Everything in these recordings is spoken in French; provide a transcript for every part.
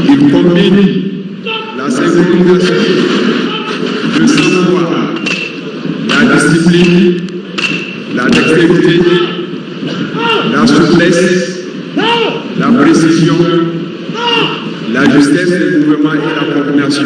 Il combine la synchronisation, le sang-froid, la discipline, la dextérité, la souplesse, la précision, la justesse des mouvements et la coordination.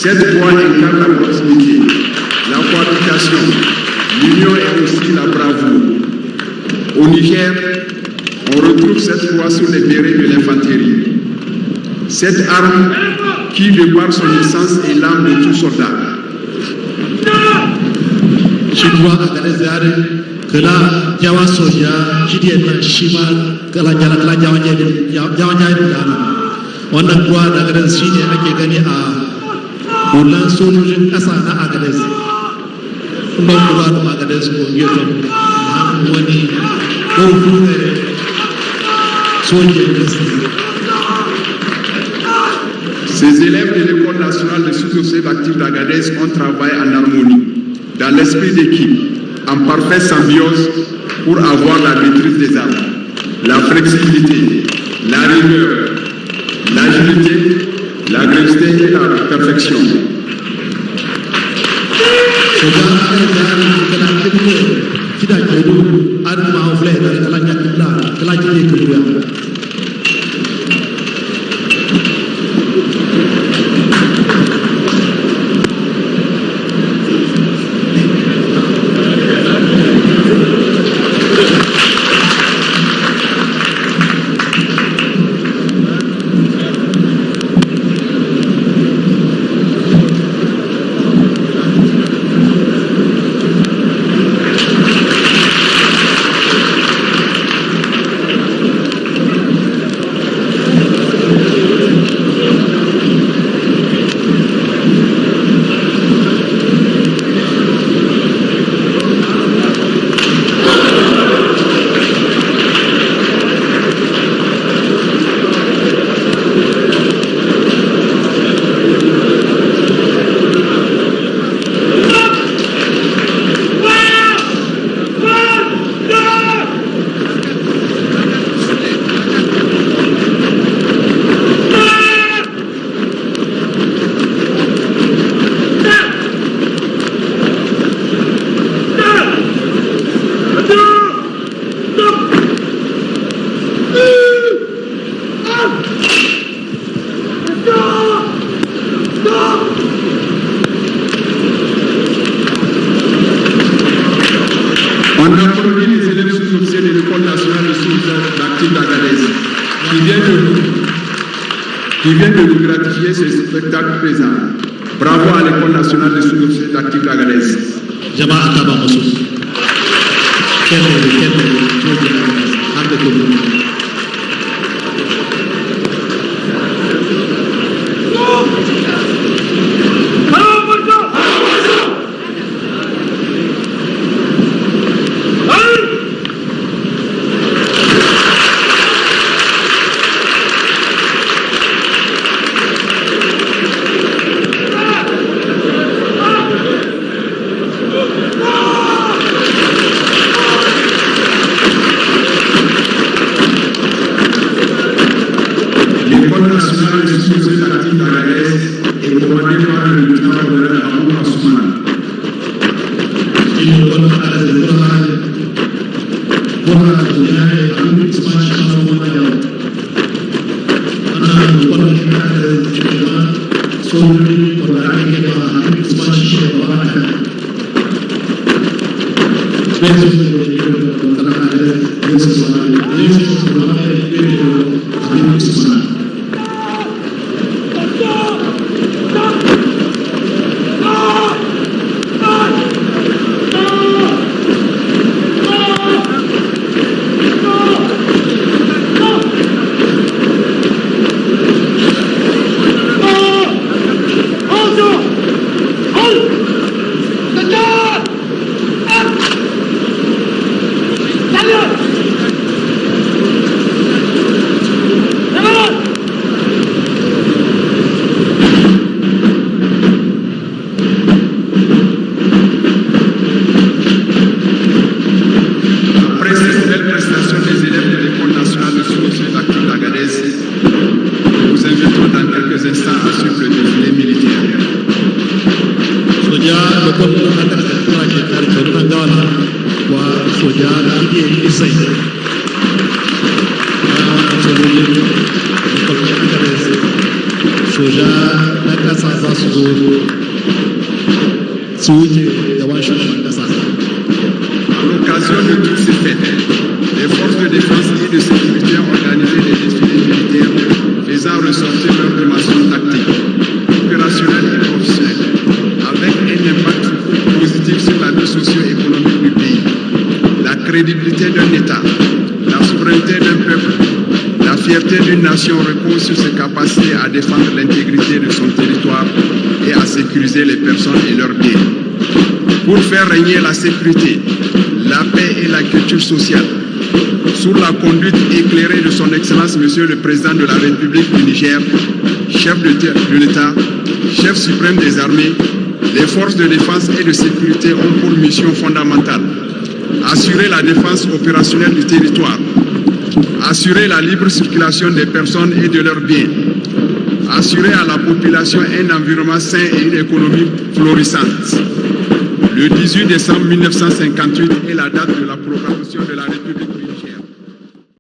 Cette voie incarne la proximité, la cohabitation, l'union et aussi la bravoure. Au Niger, on retrouve cette voie sur les bérets de l'infanterie. Cette arme qui, de par son essence, est l'âme de tout soldat. Wannan sojojin ƙasa na Agadez kuma kuwa da Agadez ko gefen wani ɗauku sojin. Ces élèves de l'École nationale de sous-officiers d'actifs d'Agadez ont travaillé en harmonie, dans l'esprit d'équipe, en parfaite symbiose pour avoir la maîtrise des armes, la flexibilité, la rigueur, l'agilité, la gravité et la perfection. Qui vient de nous gratifier ce spectacle présent. Bravo à l'École nationale de sous-officiers d'actifs d'Agadez. Jama'a ta ba musu. muna godiya ne a duk isma shi kawo wannan yau ana kwanan shi da shugaba sojoji wanda ake ba a duk isma shi shugaba a kan Yesus karena ada Yesus berbahaya Yesus Kristus. À l'occasion de tous ces fêtes, les forces de défense et de sécurité ont organisé des défilés militaires faisant ressortir leur dimension tactique, opérationnelle et professionnelle, avec un impact positif sur la vie socio-économique du pays, la crédibilité d'un État, la souveraineté d'un peuple, la fierté d'une nation repose sur ses capacités à défendre l'intégrité de son territoire et à sécuriser les personnes et leurs biens. Pour faire régner la sécurité, la paix et la culture sociale, sous la conduite éclairée de son Excellence Monsieur le Président de la République du Niger, chef de l'État, chef suprême des armées, les forces de défense et de sécurité ont pour mission fondamentale assurer la défense opérationnelle du territoire, assurer la libre circulation des personnes et de leurs biens, assurer à la population un environnement sain et une économie florissante. Le 18 décembre 1958 est la date de la proclamation de la République.